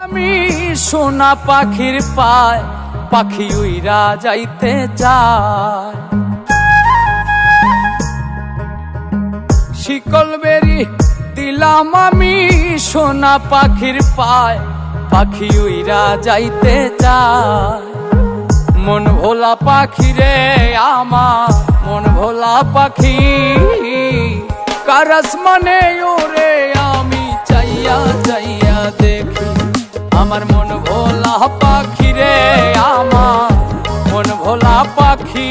আমি সোনা পাখির পায়, পাখি উইরা যাইতে চায়। শিকল বেরি দিলাম আমি সোনা পাখির পায়, পাখি উইরা যাইতে চায়। মন ভোলা পাখি রে আমার, মন ভোলা পাখি, কারাস মানে ওরে আমি চাইয়া চাইয়া দেখি। আমার মন ভোলা পাখি রে আমার, মন ভোলা পাখি।